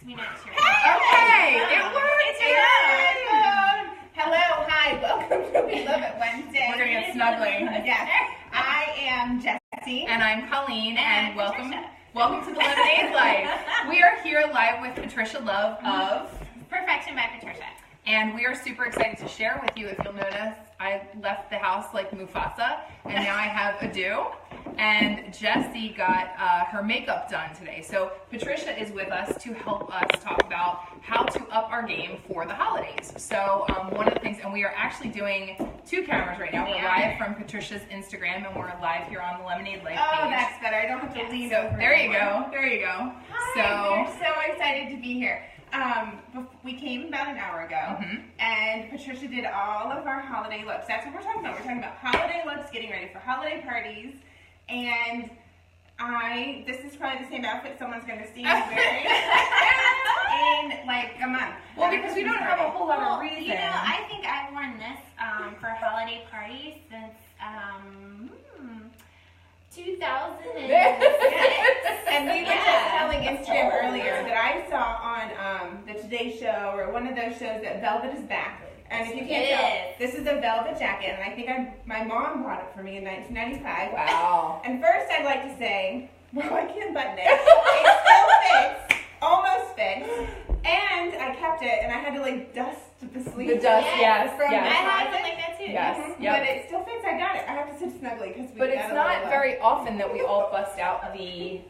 We know it's your Okay, it worked. It's your phone. Hello, hi, welcome to We Love It Wednesday. We're gonna get snuggling. Yes, I am Jessie. And I'm Colleen, and welcome Patricia. to the Lemonade Life. We are here live with Patricia Love of Perfection by Patricia. And we are super excited to share with you. If you'll notice, I left the house like Mufasa, and now I have a do. And Jessie got her makeup done today. So Patricia is with us to help us talk about how to up our game for the holidays. So one of the things, and we are actually doing two cameras right now. We're live from Patricia's Instagram, and we're live here on the Lemonade Life page. Oh, that's better. I don't have to lean So over. there you go. There you go. Hi, we're so excited to be here. We came about an hour ago, and Patricia did all of our holiday looks. That's what we're talking about. We're talking about holiday looks, getting ready for holiday parties, and this is probably the same outfit someone's going to see me wearing in like a month. Well, because we don't have a whole lot of reason. You know, I think I've worn this for holiday parties since 2006. And we were just telling Instagram earlier that I saw on the Today Show or one of those shows that velvet is back. And if you can't tell, this is a velvet jacket, and I think my mom bought it for me in 1995. Wow. And first I'd like to say, well, I can't button it. It still fits, almost fits. And I kept it, and I had to like dust the sleeve. The dust, yes. From I the have closet. one like that too. Yes. Yep. But it still fits. I got it. I have to sit snugly because we. But got it's a not little, very often that we all bust out the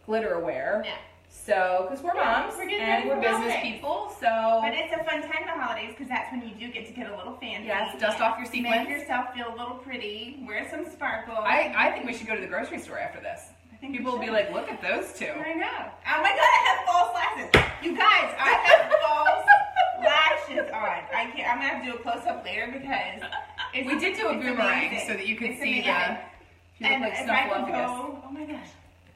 glitter wear. Yeah. So, because we're moms We're getting and ready we're for business holidays. people, so But it's a fun time, the holidays, because that's when you do get to get a little fancy. yes, dust off your Make sequins. yourself feel a little pretty. Wear some sparkle. I think we should go to the grocery store after this. think we People will be should. like, look at those two. I know. Oh my God, I have false lashes. You guys, I have false lashes on. I can't. I'm gonna have to do a close up later because it's, We did do a it's boomerang amazing. so that you could It's see amazing. the. You look And like if I could Snuffleupagus. go, oh my gosh.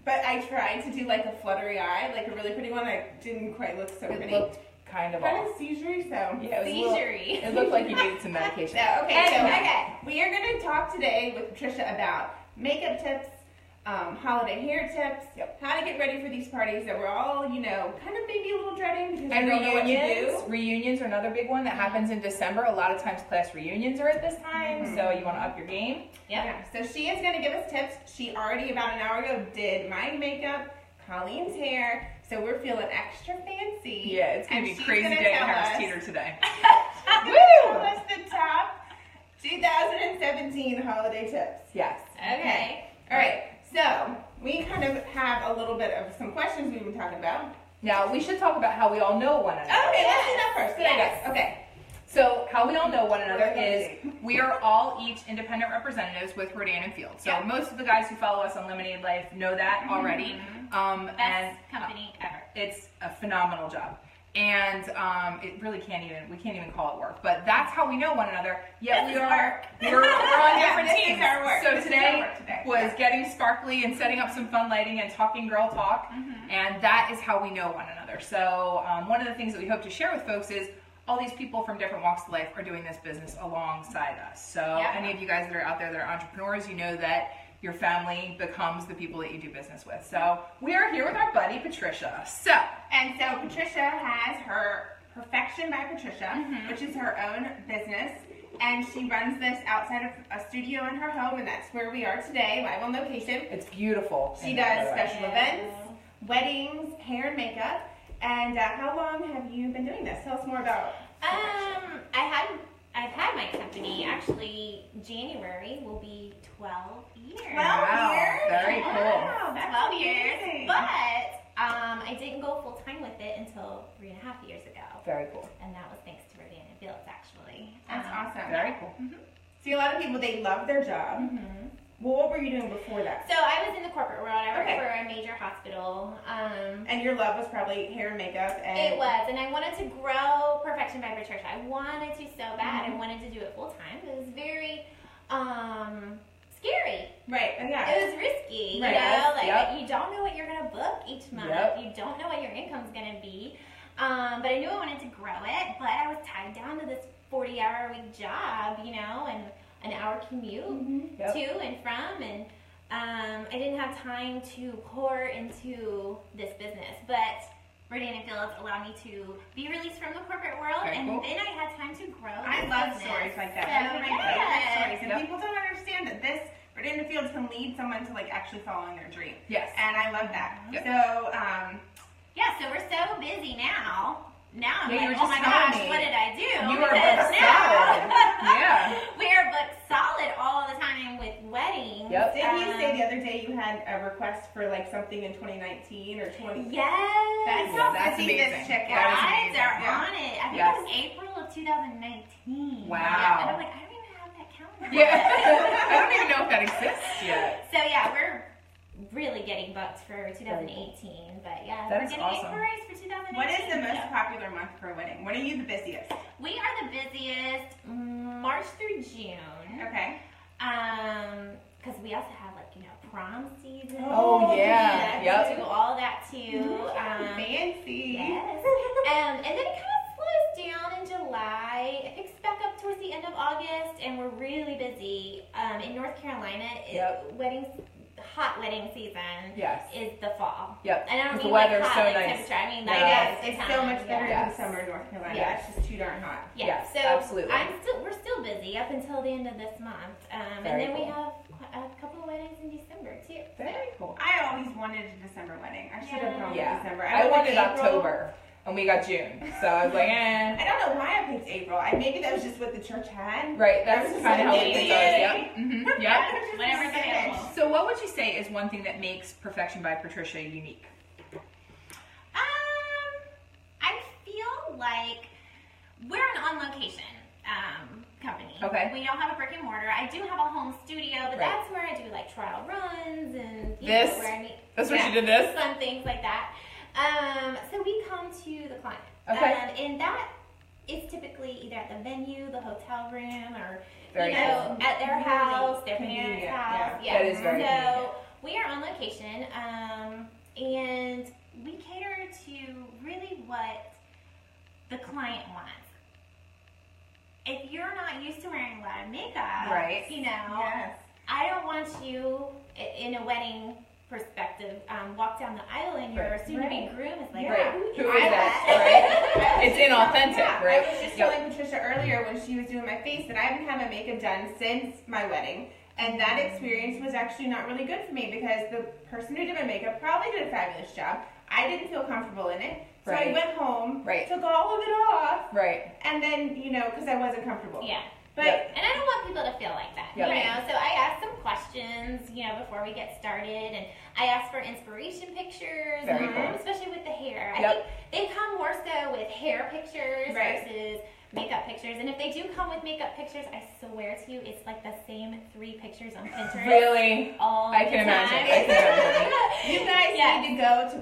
But I tried to do like a fluttery eye, like a really pretty one. I didn't quite look so It pretty. looked kind of Kind off. of seisurey, so. Yeah, it was a little- Seisurey. It looked like you needed some medication. So, okay, Anyway. we are going to talk today with Patricia about makeup tips, holiday hair tips, how to get ready for these parties that we're all, you know, kind of maybe a little dreading because And we don't know what to reunions. do. Reunions are another big one that happens in December. A lot of times class reunions are at this time, so you want to up your game. Yeah, so she is going to give us tips. She already about an hour ago did my makeup, Colleen's hair, so we're feeling extra fancy. Yeah, it's going to And be a she's crazy gonna day at tell Harris us- Teeter today. She's going to tell us the top 2017 holiday tips. Yes. Okay. All right, so we kind of have a little bit of some questions we've been talking about. Now, we should talk about how we all know one another. Okay, let's do that first. Good Yes. idea. Okay. So, how we all know one another is we are all each independent representatives with Rodan and Field. So, most of the guys who follow us on Lemonade Life know that already. Best And company ever. it's a phenomenal job. And it really we can't even call it work. But that's how we know one another. Yet This we is are, work. we're on different this is teams. our work. So This is today our work today. was getting sparkly and setting up some fun lighting and talking girl talk. And that is how we know one another. So one of the things that we hope to share with folks is all these people from different walks of life are doing this business alongside us. So any of you guys that are out there that are entrepreneurs, you know that your family becomes the people that you do business with. So we are here with our buddy Patricia. So Patricia has her Perfection by Patricia, which is her own business, and she runs this outside of a studio in her home, and that's where we are today, live on location. it's beautiful. She does special events, weddings, hair and makeup. And how long have you been doing this? Tell us more about. I've had my company actually. January will be 12 years. 12 Wow, years? very cool. Wow, that's 12 years, amazing. but I didn't go full time with it until 3.5 years ago, Very cool. and that was thanks to Rodan and Fields actually. That's awesome. Very cool. See, a lot of people, they love their job. Well, what were you doing before that? So I was in the corporate world. I worked Okay. for a major hospital. And your love was probably hair and makeup. And It was, and I wanted to grow Perfection by Patricia. I wanted to so bad. I wanted to do it full time. It was very scary. Right, yeah. It was risky, Right. you know, like Yep. you don't know what you're gonna book each month. Yep. You don't know what your income's gonna be. But I knew I wanted to grow it, but I was tied down to this 40-hour-a-week job, you know, and an hour commute Yep. to and from, and I didn't have time to pour into this business. But Rodan and Fields fields allowed me to be released from the corporate world, Very and cool. then I had time to grow. I this love business. stories like that. So, Those are my favorite stories. And Yep. people don't understand that this in the fields can lead someone to like actually following their dream. Yes. And I love that. Yep. So, Yeah, so we're so busy now. Now I'm Yeah, you like, were oh my just telling gosh, me. what did I do? You are Because booked solid. Yeah. we are booked solid all the time with weddings. Yep. didn't you say the other day you had a request for like something in 2019 or 20? Yes. That's That's busy, amazing. this chick. That is Guys amazing. are Yeah. on it. I think Yes. it was April of 2019. Wow. Yeah, and I'm like, I don't even have that calendar. Yeah. I don't even know if that exists yet. So yeah, we're really getting booked for 2018. But yeah, That we're is getting awesome. inquiries for 2018. What is the most so. popular month for a wedding? When are you the busiest? We are the busiest March through June. Okay. Because we also have like, prom season. Oh, yeah. Yep. We do all that too. Fancy. Yes. And then it kind of slows down in July. It picks back up towards the end of August, and we're really busy. In North Carolina, Yep. hot wedding season Yes. is the fall. Yep. And I don't 'Cause mean the weather's like hot so like nice. temperature. I mean Yeah. like Yes, that's it's the so time. much better Yeah. than summer in North Carolina. Yeah. It's just too darn hot. Yeah. Yes, So absolutely. we're still busy up until the end of this month. And Very then we cool. have a couple of weddings in December too. Very cool. I always wanted a December wedding. I should have gone Yeah. with December. I went wanted with April. October, and we got June. So I was like, I don't know why I picked April. Maybe that was just what the church had. Right, that's That was kind of how we just picked like, ours. yay. Yep. Mm-hmm. Yep. Just Whatever's finish. available. So what would you say is one thing that makes Perfection by Patricia unique? I feel like we're an on-location company. Okay. We don't have a brick and mortar. I do have a home studio, but Right. that's where I do like trial runs and This? where I meet That's where she did this? fun things like that. So we come to the client. Okay. And that is typically either at the venue, the hotel room, or Very cool. at their house, their convenient, parents' house. yeah. That is very So convenient. we are on location, and we cater to really what the client wants. If you're not used to wearing a lot of makeup, Right. Yes. I don't want you in a wedding perspective walk down the aisle and your Right. soon-to-be groom is like, Right. who Who is is that? that? Right? It's inauthentic, Yeah, right? I was just Yep. telling Patricia earlier when she was doing my face that I haven't had my makeup done since my wedding. And that experience was actually not really good for me because the person who did my makeup probably did a fabulous job. I didn't feel comfortable in it. So I Right. went home, Right. took all of it off, Right. and then, because I wasn't comfortable. Yeah. But Yep. And I don't want people to feel like that, Yep. So I asked some questions, before we get started, and I asked for inspiration pictures, Very cool. especially with the hair. I Yep. think they come more so with hair pictures Right. versus makeup pictures, and if they do come with makeup pictures, I swear to you, it's like the same 3 pictures on Pinterest. Really? All I the can time. imagine. I can imagine. you guys Yes. need to go to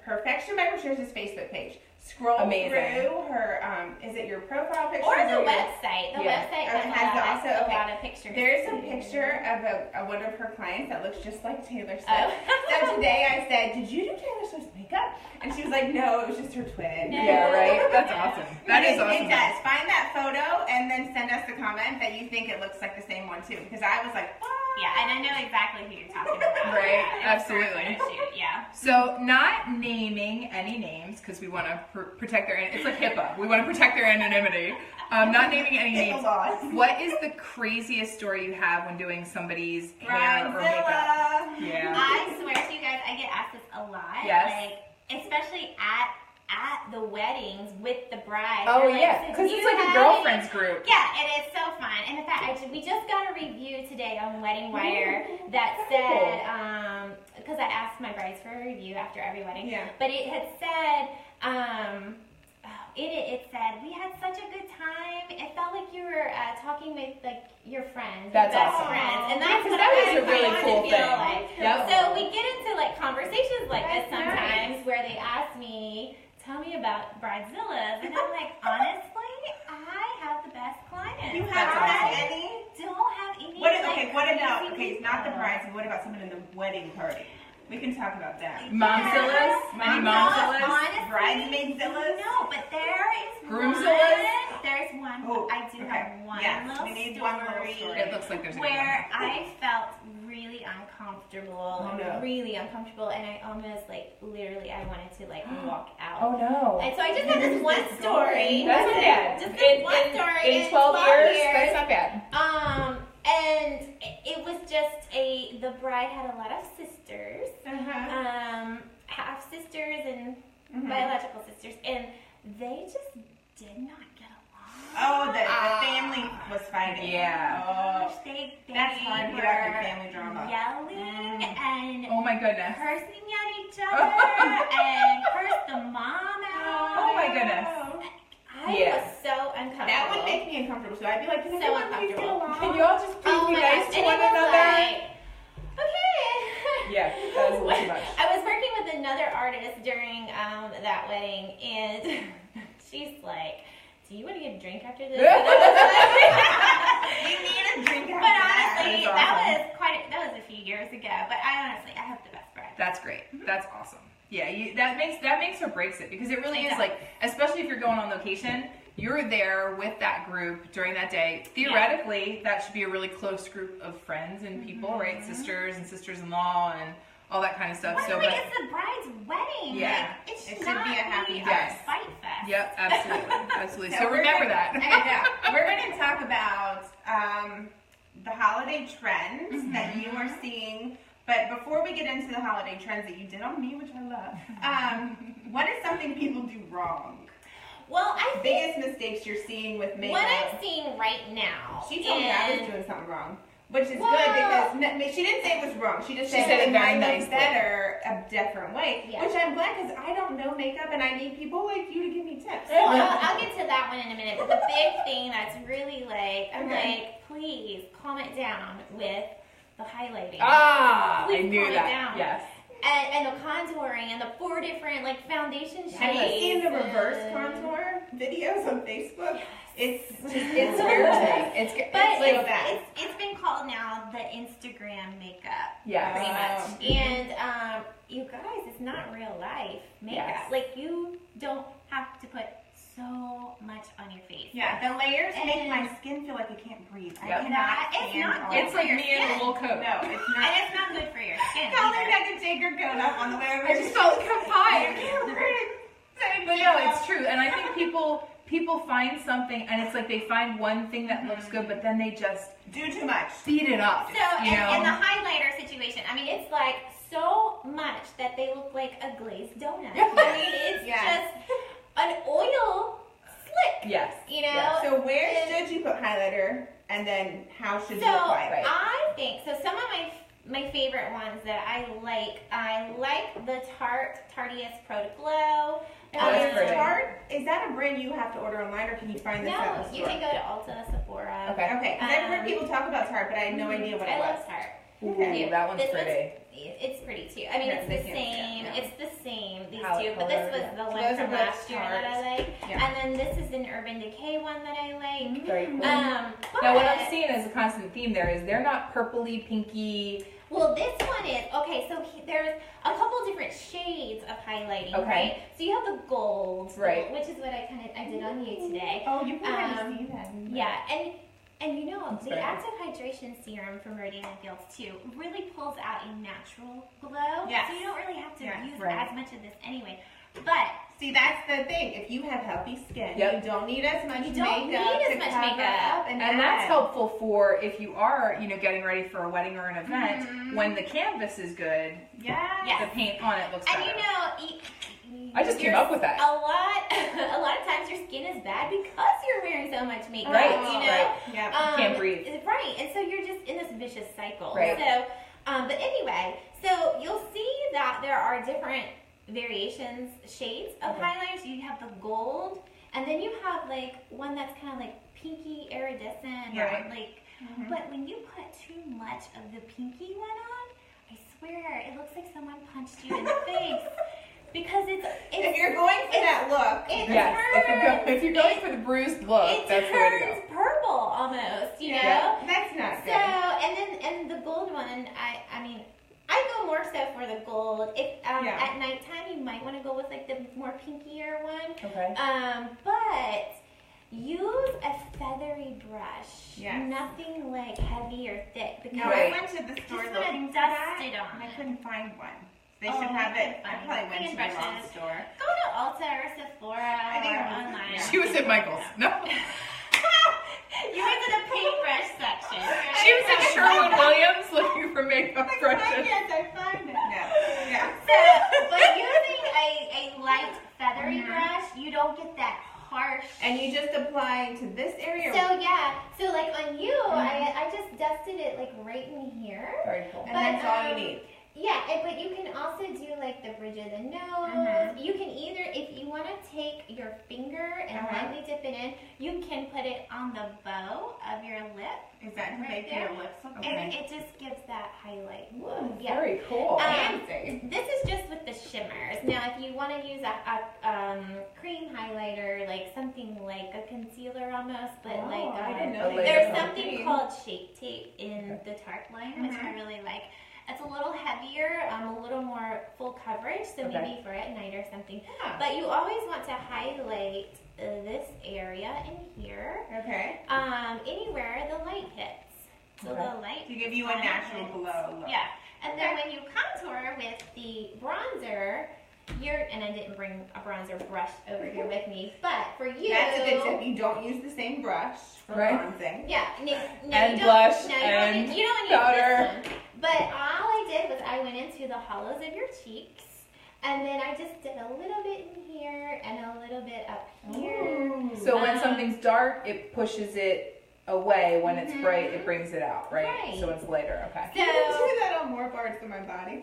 Perfection by Patricia's Facebook page. Scroll Amazing. through her, is it your profile picture? Or the website. The Yeah. website Okay, has has also- a okay. lot of pictures. There's a too. picture of one of her clients that looks just like Taylor Swift. Oh. So today I said, "Did you do Taylor Swift's makeup?" And she was like, "No, it was just her twin." Yeah, right? That's awesome. That is awesome. It does. Find that photo and then send us the comment that you think it looks like the same one too, because I was like, "What?" Yeah, and I know exactly who you're talking about. Right, Yeah, it's absolutely. for a shoot, yeah. So, not naming any names because we want to protect their. It's like HIPAA. We want to protect their anonymity. Not naming any names. laws. What is the craziest story you have when doing somebody's hair or makeup? Bridezilla. Yeah. I swear to you guys, I get asked this a lot. Yes. Like, especially at the weddings with the bride. Oh They're like, yeah, "So because do it's you like a have girlfriend's any-" group. Yeah, it is so fun. And in fact, we just got a review today on Wedding Wire that said, because I asked my brides for a review after every wedding, Yeah. but it had said, it said, we had such a good time. It felt like you were talking with like your friends, That's your best awesome. friends, and Yeah, that's 'cause what that I is a really wanted cool to feel thing. like. Yep. So we get into like conversations like this That's sometimes where they ask me, "Tell me about bridezillas," and I'm like, honestly, I have the best clients. You That's haven't had awesome. any? Don't have any. What like, about, crazy it's not the people. brides, but what about someone in the wedding party? We can talk about that. Momzillas? Any momzillas? Honestly, Bridesmaidzillas? No, but there is Groomzillas? one. There's one. Oh, I do okay. have one Yes, little we need story one little story. It looks like there's a good where I felt really uncomfortable, Oh, no. really uncomfortable, and I almost literally I wanted to walk out. Oh no. And so I just had this one story. That's not bad. Just this one story in 12 years, that's not bad. And it was just the bride had a lot of sisters, half sisters and biological sisters, and they just did not get along. Oh, the family was fighting. Yeah. Oh, They that's hard to were get after family drama. yelling and Oh my goodness. cursing at each other and cursed the mom out. Oh my goodness. I was so uncomfortable. That would make me uncomfortable. So I'd be like, can So everyone please get uncomfortable. along? Can you all just please be my nice gosh. to And one it was another? okay. Yeah, that was a little too much. I was working with another artist during that wedding, and she's like, "Do you want to get a drink after this?" You need a drink after But honestly, That's that was a few years ago. But I have the best bride. That's great. That's awesome. Yeah, that makes or breaks it, because it really is especially if you're going on location, you're there with that group during that day. Theoretically, that should be a really close group of friends and people, right? Sisters and sisters-in-law and all that kind of stuff. Well, it's the bride's wedding. Yeah. It should It should not be a happy be time. a fight fest. Yep, absolutely, absolutely. So we're remember gonna- that. We're going to talk about the holiday trends that you are seeing. But before we get into the holiday trends that you did on me, which I love, what is something people do wrong? Well, I think Biggest mistakes you're seeing with makeup? what I'm seeing right now. She told me I was doing something wrong, which is Well- good because she didn't say it was wrong. She just She said said it it very might look nicely. better a different way, Yeah. which I'm glad because I don't know makeup and I need people like you to give me tips. Well, I'll get to that one in a minute. But the big thing that's really please calm it down with the highlighting. I Please knew calm it that. down. Yes. And the contouring and the 4 different foundation shades. Have you seen the reverse and- contour videos on Facebook? It's It's irritating. It's But so bad. it's been called now the Instagram makeup. yes. Pretty much. Oh. And you guys, it's not real life makeup. Yes. Like, you don't have to put so much on your face. Yeah, the layers make And- my skin feel like I can't breathe. Yep. I cannot It's stand not all good It's that. like your me in a skin. wool coat. No, it's And not. it's not good for your skin Colleen either. had to take her coat off on the way over. I just felt like I'm I tired. can't breathe. But no, it's true, and I think people find something, and it's like they find one thing that looks good, but then they just Do too much. speed it up. So, you know? in the highlighter situation, I mean, it's like so much that they look like a glazed donut. I mean, it's Yes. just an oil slick, yes. you know? Yes. So where should you put highlighter, and then how should you So apply it? Right. I think some of my favorite ones that I like the Tarteist Pro to Glow. Oh, that's pretty. Tarte, is that a brand you have to order online, or can you find this at No, the you store? can go to Ulta, Sephora. Okay. Okay, because I've heard people talk about Tarte, but I had no idea what it I was. love Tarte. Okay. Ooh, that one's This pretty. It's pretty too. I mean, Yeah, it's they the can't same. see it, It's the same. These Palette two, but this color, was yeah. the So one those from are both last year that I Tartes. like, Yeah. and then this is an Urban Decay one that I like. Very cool. But, Now, what I'm seeing as a constant theme there is they're not purpley, pinky. well, this one is okay. So there's a couple different shades of highlighting, Okay. right? So you have the gold, Right. which is what I did on you today. Oh, you can kind of see that. Yeah, and you know, That's the very active hydration serum from Radiant Fields too really pulls out a natural glow. Yes. So you don't really have to Yeah, use right. as much of this anyway. But See, that's the thing. If you have healthy skin, Yep. you don't need as much You makeup don't need as to much cover makeup. up and And that's add. helpful for if you are, getting ready for a wedding or an event. Mhm. When the canvas is good, Yeah. Yes. the paint on it looks and better. you know, I just came up with that. A lot of times your skin is bad because you're wearing so much makeup. Right, You know. right. Yeah. Can't breathe. Right, and so you're just in this vicious cycle. Right. So, but anyway, so you'll see that there are different variations, shades of Okay. highlighters. You have the gold, and then you have like one that's kind of like pinky iridescent, Yeah. or like. Mhm. But when you put too much of the pinky one on, I swear it looks like someone punched you in the face because it's If you're going for that look, it Yes, turns, if you're going for the bruised look, it that's the way to turns go. purple almost, you know. yeah, that's not So good. and the gold one, I mean, I go more so for the gold. If Yeah. at nighttime you might want to go with like the more pinkier one. Okay. But use a feathery brush. Yes. Nothing like heavy or thick. Because No, I went to the store just looking wanna for that, dust it on. and I couldn't find one. They Oh, should have it. I I couldn't probably find went to the wrong brushes. store. Go to Ulta or Sephora I think or I was- online. yeah. She was at Michael's. No. You went to the paintbrush section. Right? She was at Sherwin-Williams looking for makeup brushes. Yes, I find it. No. Yeah. So, but using a light feathery brush, you don't get that harsh. And you just apply to this area? So yeah, so like on you, I just dusted it like right in here. Very cool. and that's all you need. Yeah, but you can also do like the bridge of the nose. Mhm. You can either, if you want to take your finger and lightly dip it in, you can put it on the bow of your lip. Is that to Right make there. your lips look Okay. And it just gives that highlight look. Yeah. Very cool. fancy? This is just with the shimmers. Now, if you want to use a cream highlighter, like something like a concealer almost, but like I didn't know they there's did something cream. called Shape Tape in the Tarte line, which I really like. It's a little heavier, a little more full coverage, so Okay. maybe for at night or something. Yeah. But you always want to highlight this area in here, Okay. anywhere the light hits. So Okay. the light To give you a natural glow look. yeah, and then when you contour with the bronzer, and I didn't bring a bronzer brush over here with me, but for you, That's a good tip. You don't use the same brush for Right. bronzing. yeah, no, And you don't, blush no, and you don't powder. use this one. But all I did was I went into the hollows of your cheeks, and then I just did a little bit in here and a little bit up here. So when something's dark, it pushes it away. When it's bright, it brings it out, right? Right. So it's later. Okay. So do that on more parts of my body.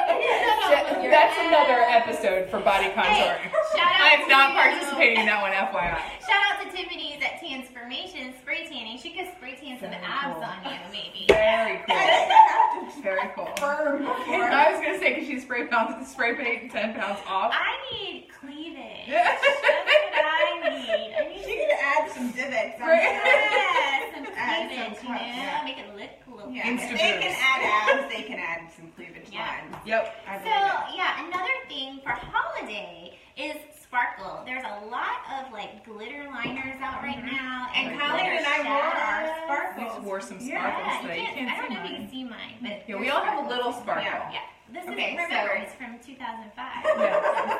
That's another episode for body contouring. shout out I'm not to- participating in that one, FYI. Shout out to Tiffany's at Transformation Spray Tanning. She could spray tan some Very abs cool. on you, maybe. Very cool. Very cool. Firm before. I was gonna say, because she spray paint 10 pounds off. I need cleavage. That's what I need. I need She could add some divots. I'm Right. sure. yes, some Add cleavage, some you know, cuts, yeah. make it look cool. Yeah. Insta If they can boobs. add abs, they can add some cleavage Yeah. lines. Yep. I So believe it. yeah, another thing for holiday is sparkle. There's a lot of like glitter liners out right now, And Right. Colleen and I wore our shadows. We sparkles. wore some Yeah. sparkles Yeah, today. you You can't, I can't don't see know if you mine. can see mine, but Yeah, we all have a little sparkle. Yeah. yeah. This Okay, is so- remember it's from 2005. Yeah.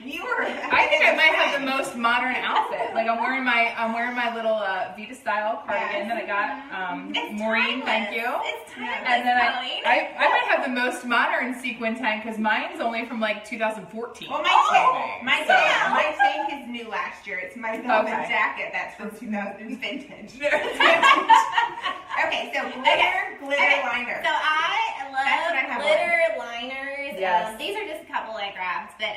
You were. I think I might have the most modern outfit. Like I'm wearing my little Vita style cardigan that I got. It's Maureen, timeless. thank you. It's timeless, And then Colleen. I might have the most modern sequin tank because mine's only from like 2014. Well, Oh, my so- tank is new last year. It's my velvet Okay. jacket that's from 2000 vintage. Yeah. Okay, so glitter liner. So I That's what I love have glitter liners. Yes. These are just a couple I grabbed, but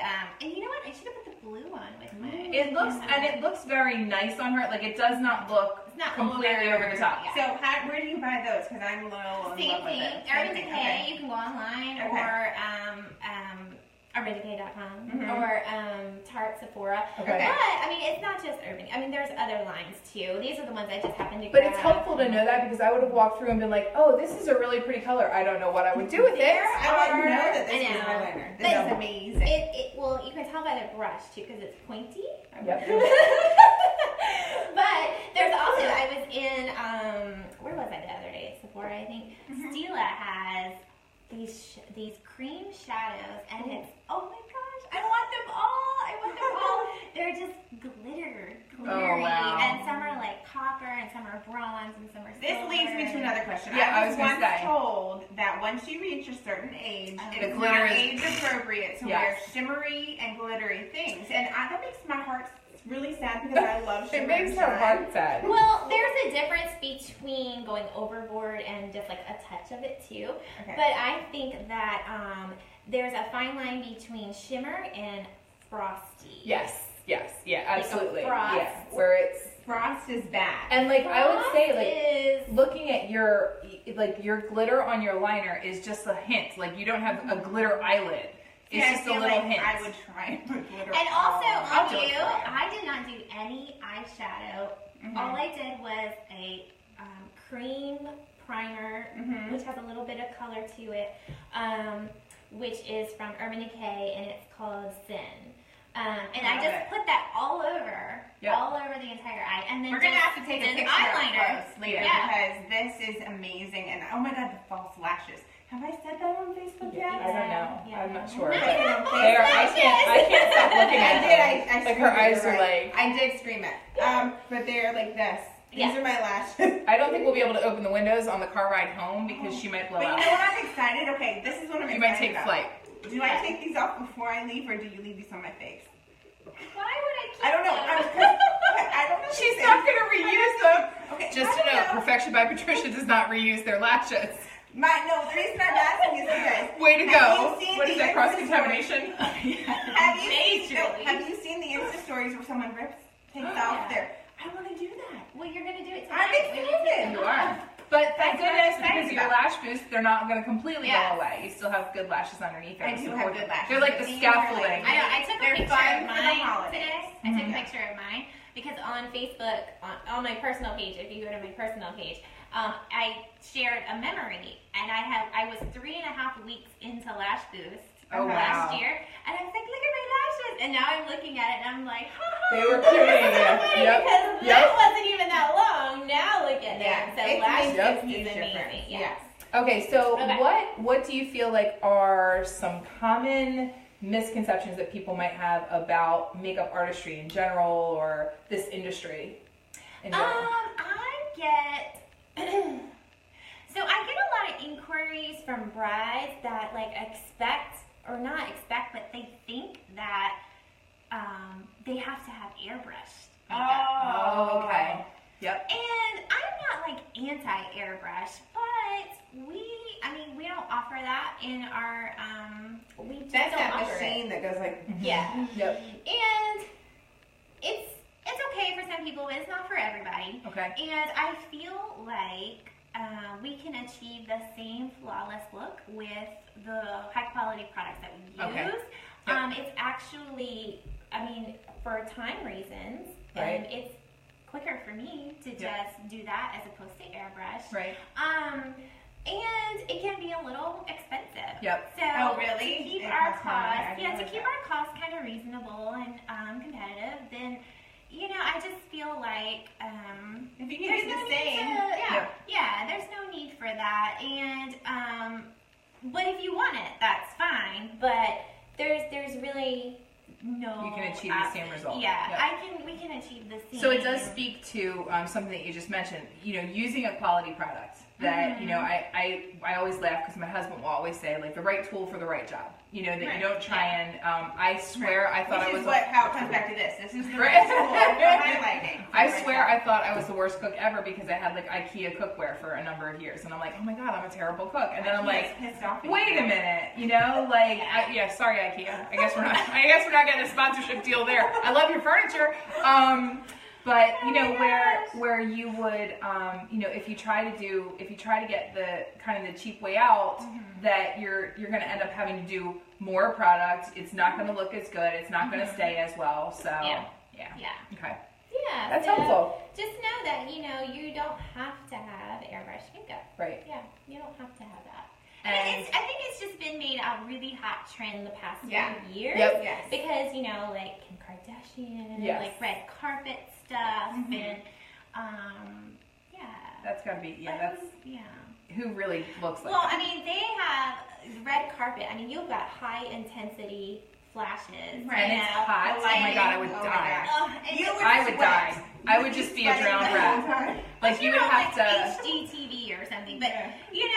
and you know what? I should have put the blue on with mine. It looks very nice on her. Like it does not look It's not completely over the top. Yeah. So where do you buy those? Because I'm low in Same love with thing. it. Urban Same thing, Decay. okay. You can go online Okay. or UrbanDecay.com Mhm. or Tarte, Sephora. Okay. But I mean, it's not just Urban. I mean, there's other lines too. These are the ones I just happened to. But grab. it's helpful to know that because I would have walked through and been like, oh, this is a really pretty color. I don't know what I would do with it. I didn't know that this I was know. eyeliner. This But is amazing. Well, you can tell by the brush too because it's pointy. Yep. But there's also I was in where was I the other day? Sephora, I think. Stila has these cream shadows, and it's oh my gosh, I want them all. I want them all. They're just glittery, Oh, wow. and some are like copper, and some are bronze, and some are This silver. leads me to another question. Yeah, I I was was gonna once say. told that once you reach a certain age, Oh. it's glitter not is- age appropriate to Yes. wear shimmery and glittery things, and that makes my heart really sad because I love shimmer. It makes and her shine. heart sad. Well, there's a difference between going overboard and just like a touch of it too. Okay. But I think that there's a fine line between shimmer and frosty. Yes, yeah, Like a absolutely. frost. Yeah, where it's Frost is bad. and like I would say Frost like is looking at your glitter on your liner is just a hint. Like you don't have a glitter eyelid. It's Yeah, I just a feel little like hint. I would try and put glitter. and also I'll on do it you, for you. I did not do any eyeshadow. Mhm. All I did was a cream primer, Mhm. which has a little bit of color to it, which is from Urban Decay, and it's called Zen. And I Love just it. put that all over all over the entire eye, and then we're gonna have to take a picture eyeliner later because this is amazing. And oh my God, the false lashes. Have I said that on Facebook yet? I don't know. Yeah. I'm not sure. No, But they are, I can't stop looking at them. I Like her eyes are right. like. I did scream it. But they're like this. These are my lashes. I don't think we'll be able to open the windows on the car ride home because she might blow But out. you know what I'm excited? Okay, this is what I'm You excited might take about. flight. Do I take these off before I leave, or do you leave these on my face? Why would I keep I don't know. them? I don't know. She's not going to reuse them. Okay. Just to note, Perfection by Patricia does not reuse their lashes. No, the reason I'm asking is because. Way to go. Have you seen What is the that, cross-contamination? Have you seen the Insta stories where someone takes off their? I want to do that. Well, you're gonna do it I'm tonight. excited. You are. But thank That's what I'm goodness, excited because of your about. lash boost, they're not going to completely Yes. go away. You still have good lashes underneath. I do have good lashes. They're like the These scaffolding. are like- I took a They're picture fun of for the mine holidays. today. I took a picture of mine because on Facebook, on my personal page, if you go to my personal page, I shared a memory, and I was 3.5 weeks into Lash Boost last year, and I was like, look at my lashes, and now I'm looking at it, and I'm like, They were cute. because that wasn't even that long. Now look at them. So It Lash makes a Boost huge is amazing. difference. Yes. Okay, so Okay. what do you feel like are some common misconceptions that people might have about makeup artistry in general or this industry in general? I get so I get a lot of inquiries from brides that not expect, but they think that they have to have airbrushed makeup. Oh, okay. Yep. And I'm not like anti-airbrush, but we don't offer that in our we just That's don't that offer machine it. that goes like. Yeah. Yep. And it's okay for some people, but it's not for everybody. Okay. And I feel like we can achieve the same flawless look with the high quality products that we use. Okay. Yep. It's actually, for time reasons, Right. it's quicker for me to Yep. just do that as opposed to airbrush. Right. And it can be a little expensive. Yep. So Oh, really? to keep It our costs money. I costs, didn't to know keep that. our costs kind of reasonable and competitive, then I just feel like If you can there's do no the need same. to, yeah, there's no need for that. And but if you want it, that's fine. But there's really no. You can achieve the same result. Yeah, Yep. we can achieve the same. So it does speak to something that you just mentioned, using a quality product that, I always laugh because my husband will always say, like, the right tool for the right job. That you don't try and, I swear I thought I was... how it comes back to this. This is the Right. right tool for highlighting. I swear I thought I was the worst cook ever because I had, like, IKEA cookware for a number of years. And I'm like, oh my God, I'm a terrible cook. And then I'm like, pissed off. wait a minute, sorry IKEA. I guess we're not getting a sponsorship deal there. I love your furniture. But where you would if you try to get the kind of the cheap way out, that you're going to end up having to do more product. It's not going to look as good. It's not going to stay as well. So Yeah. Okay. Yeah, That's so helpful. Just know that you don't have to have airbrush makeup. Right. Yeah, you don't have to have that. And I think it's just been made a really hot trend the past few years. Yep. Yes. Because like Kim Kardashian, Yes. like red carpet stuff, and that's got to be But that's who really looks like. Well, that. they have red carpet. You've got high intensity flashes. And it's hot. Oh my God, I would die. I would die. I would just be a drowned rat. Like you would have to. HGTV or something, but you're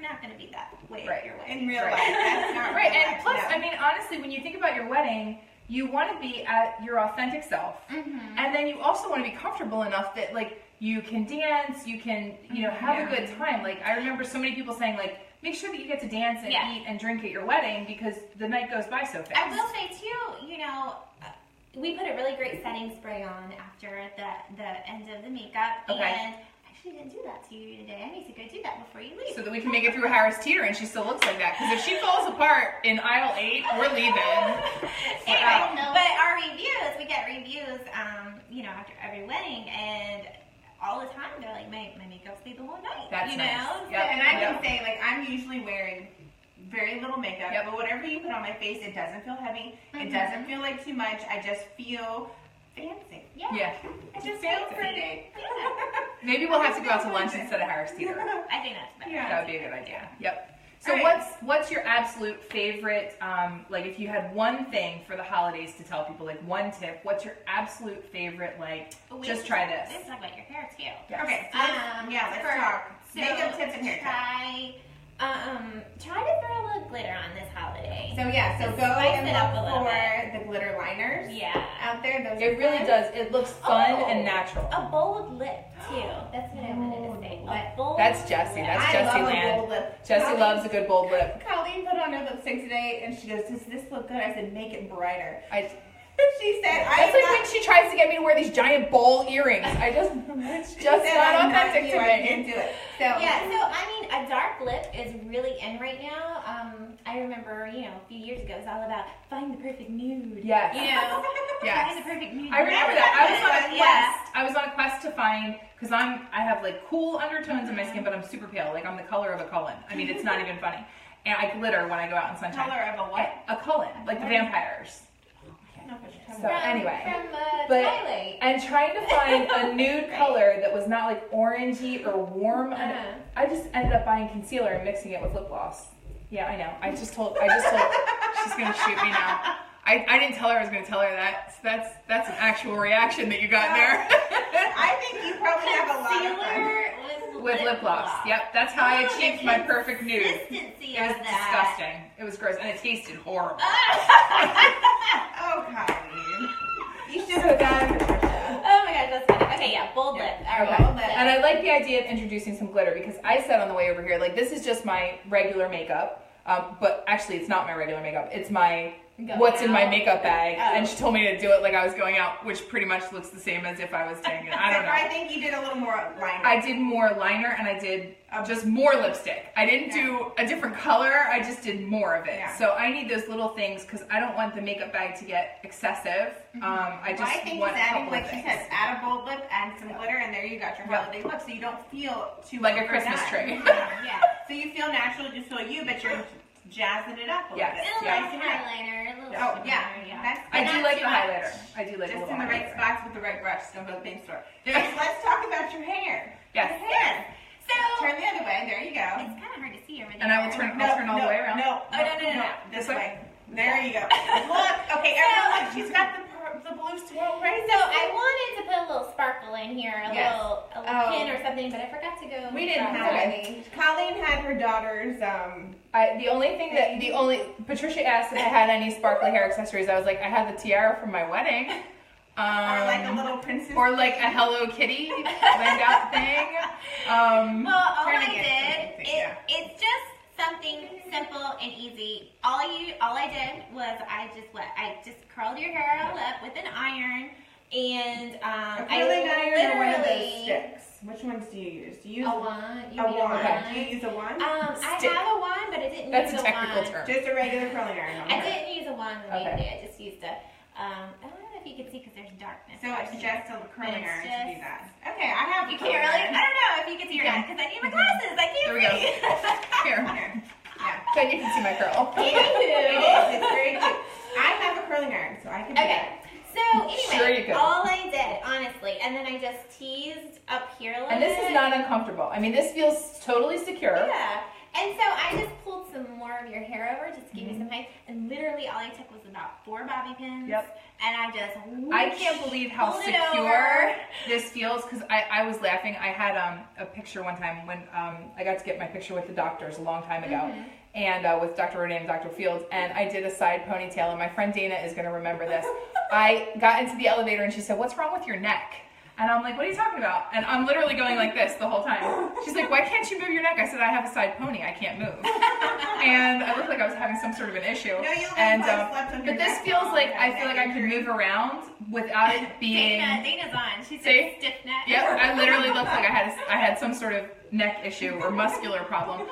not going to be that way Right. your way. In real life, that's not Right, real and life, plus, no. honestly, when you think about your wedding, you want to be at your authentic self, and then you also want to be comfortable enough that, like, you can dance, you can, have a good time. Like, I remember so many people saying, like, make sure that you get to dance and eat and drink at your wedding because the night goes by so fast. I will say too, we put a really great setting spray on after the end of the makeup, Okay. and I actually didn't do that to you today. I need to go do that before you leave. So that we can make it through Harris Teeter and she still looks like that. Because if she falls apart in aisle 8, we're leaving. Anyway, but our reviews, we get reviews, after every wedding, and all the time they're like, my makeup stayed the whole night. That's nice. So, Yep. And I can say, like, I'm usually wearing very little makeup, Yep. but whatever you put on my face, it doesn't feel heavy. It doesn't feel like too much. I just feel fancy. Yeah. It's just Fancy. fancy. Maybe we'll have to go out to lunch instead of Harris Teeter. I think that's better. Yeah. That would be a good idea. Yep. So All right. what's your absolute favorite, like if you had one thing for the holidays to tell people, like one tip, what's your absolute favorite, like, just try this? Let's talk about your hair too. Yes. Okay, so let's for- talk. So Makeup tips and haircut. Try to throw a little glitter on this holiday. So yeah, so Just go spice and it up a look little for bit. the glitter liners Yeah. out there. Those It are really fun. does. It looks fun Oh. and natural. A bold lip too. That's what I wanted to Bold say. lip. A bold That's Jessie. lip. That's I Jessie love land. a bold lip. Jessie Colleen- loves a good bold lip. Colleen put on her lipstick today, and she goes, "Does this look good?" I said, "Make it brighter." I, She said, that's like when she tries to get me to wear these giant bowl earrings. It's just not authentic to I me. can't do it. So Yeah, so I mean, a dark lip is really in right now. I remember, a few years ago, it was all about find the perfect nude. Yes. Yes. Find the perfect nude. I remember that. I was on a Yeah. quest. I was on a quest to find, because I have like cool undertones in my skin, but I'm super pale. Like I'm the color of a Cullen. I mean, it's not even funny. And I glitter when I go out in sunshine. color of a what? A Cullen, like the vampires. I don't know what you're talking So about. anyway, From but Twilight. and trying to find a nude Right. color that was not like orangey or warm. Uh-huh. I just ended up buying concealer and mixing it with lip gloss. Yeah, I know. I just told. She's gonna shoot me now. I didn't tell her I was gonna tell her that. So that's an actual reaction that you got there. I think you probably have a lot of fun. Concealer With lip gloss. Yep, that's how I achieved my perfect nude. Consistency It was of that. disgusting. It was gross, and it tasted horrible. Oh, Colleen. You should have done Patricia. Oh my gosh, that's funny. Okay, yeah, bold lip. All right, Okay. bold lip. And I like the idea of introducing some glitter because I said on the way over here, like, this is just my regular makeup. But actually, it's not my regular makeup. It's my Going what's in my out. makeup bag. Oh. And she told me to do it like I was going out, which pretty much looks the same as if I was taking it. I don't I know. think you did a little more liner. I did more liner and I did just more lipstick. I didn't do a different color. I just did more of it. Yeah. So I need those little things because I don't want the makeup bag to get excessive. I just I think want just a adding, couple like of she things. said, add a bold lip, add some glitter, and there you got your Yep. holiday look. So you don't feel too Like a Christmas overdone. tree. Yeah. So you feel natural, just feel you, but you're jazzing it up a little Yes. bit. A little Yeah. highlighter, a little Oh shimmer, yeah, that's I But do not like too the much. highlighter. I do like a just little in the right highlighter. spots with the right brush. Don't go to the paint store. Let's talk about your hair. Yes. Your hair. So, Turn the other way. There you go. it's kind of hard to see over there. And I will turn all the way around. No, Oh, no. This This way? way. There you go. Look. Okay, everyone, look. She's got the blue swirl right So I wanted to put a little sparkle in here, a Yes. little Oh. pin or something, but I forgot to go. We didn't grab have it. any. Colleen had her daughter's. Patricia asked if I had any sparkly hair accessories. I was like, I had the tiara from my wedding. Or like a little princess. Or like a Hello Kitty lanyard thing. Well, all Turn I again, did, yeah. it's just something simple and easy. All I did was I just curled your hair all up with an iron, and a I curling iron or one of those literally sticks? Which ones do you use? Do you use a wand. You a mean wand? wand? Do you use a wand? I Stick. have a wand, but I didn't That's use a technical wand. term. Just a regular curling iron. on I her. didn't use a wand Okay. lately. I just used a. I don't know if you can see because there's darkness. So it's just a curling It's iron to do just- that. Okay, I have. You a can't curling really. iron. I don't know if you can see your hand because I need my glasses. I can't There we go. see. Here. Here. Yeah. Then you can see my curl. It is. It's very cute. I have a curling iron, so I can do Okay. that. So anyway, Sure you could. all I did, honestly, and then I just teased up here a little And this bit. is not uncomfortable. I mean, this feels totally secure. Yeah. And so I just pulled some more of your hair over just to give you some height. And literally all I took was about 4 bobby pins. Yep. And I just I can't believe how pulled it secure over. this feels because I was laughing. I had a picture one time when I got to get my picture with the doctors a long time ago, and with Dr. Renee and Dr. Fields, and I did a side ponytail, and my friend Dana is going to remember this. I got into the elevator and she said, "What's wrong with your neck?" And I'm like, "What are you talking about?" And I'm literally going like this the whole time. She's like, "Why can't you move your neck?" I said, "I have a side pony. I can't move." And I looked like I was having some sort of an issue. No, you look and like you slept on your but this neck feels all like the I time. feel like I could move around without it being. Dana's on. She See? said stiff neck. Yep, I literally looked like I had some sort of neck issue or muscular problem.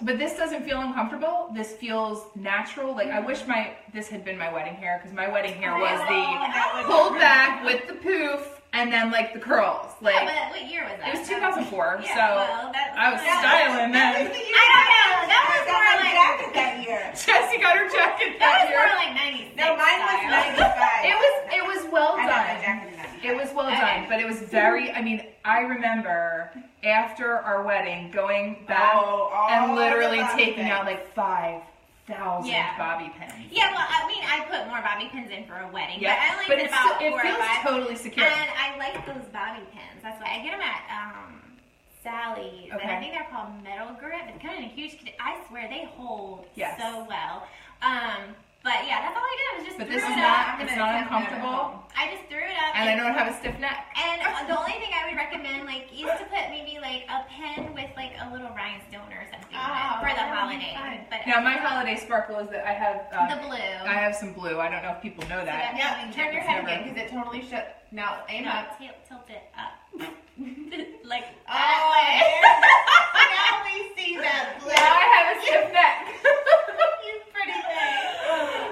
But this doesn't feel uncomfortable. This feels natural. Like I wish this had been my wedding hair because my wedding hair was that the would- pulled back with the poof and then like the curls. Yeah, Like but what year was that? it was 2004, Yeah, so well, that I was that styling That then. was the year I don't know. That I was got more my like jacket that year. Jessie got her jacket that that was more year. like 96. No, mine was style. 95. It was well I got done. But it was very, I mean, I remember after our wedding going back and literally taking out like 5,000 bobby pins. Yeah, well, I mean, I put more bobby pins in for a wedding, Yeah, but I only but did about 4 it or feels 5. totally secure. And I like those bobby pins. That's why I get them at Sally's, and I think they're called Metal Grip. It's kind of huge. I swear they hold so well. But yeah, that's all I did. Was just but threw this is it not, up. it's not uncomfortable. I just threw it up. And I don't have a stiff neck. And the only thing I would recommend, like, you used to put maybe like a pin with like a little rhinestone or something on it for the holiday. But now my holiday sparkle is that I have the blue. I have some blue. I don't know if people know that. Yeah, turn your head again because it totally should. Now aim up. Tilt it up. Like that way. Now we see that blue. Now I have a stiff neck. You pretty thing.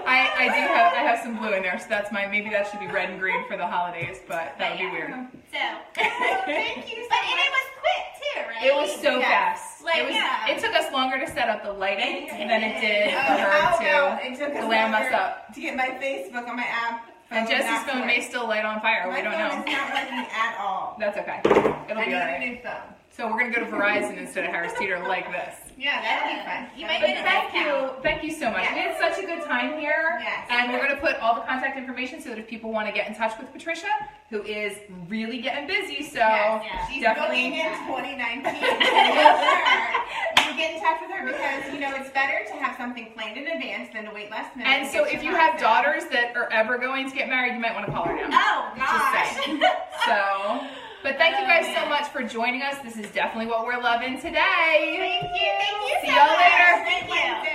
I have some blue in there, so that's maybe that should be red and green for the holidays, but that would be weird. So thank you so much. And it was quick too, right? It was so fast. Like, it took us longer to set up the lighting than it did for How her it took us to glam us longer up. To get my Facebook on my app. And Jesse's phone may still light on fire. We don't know. My phone is not working at all. That's okay. It'll be I alright. need a new phone. So we're gonna go to Verizon instead of Harris Teeter like this. Yeah, that'll be fun. You might get a discount. Thank you so much. Yes. We had such a good time here. Yes. And we're going to put all the contact information so that if people want to get in touch with Patricia, who is really getting busy, so She's definitely going in 2019. You get in touch with her because, you know, it's better to have something planned in advance than to wait last minute. And so if you have daughters that are ever going to get married, you might want to call her now. Oh gosh. Just saying. So, but thank you guys so much for joining us. This is definitely what we're loving today. Thank you. Thank you See so y'all much. later. Thank you.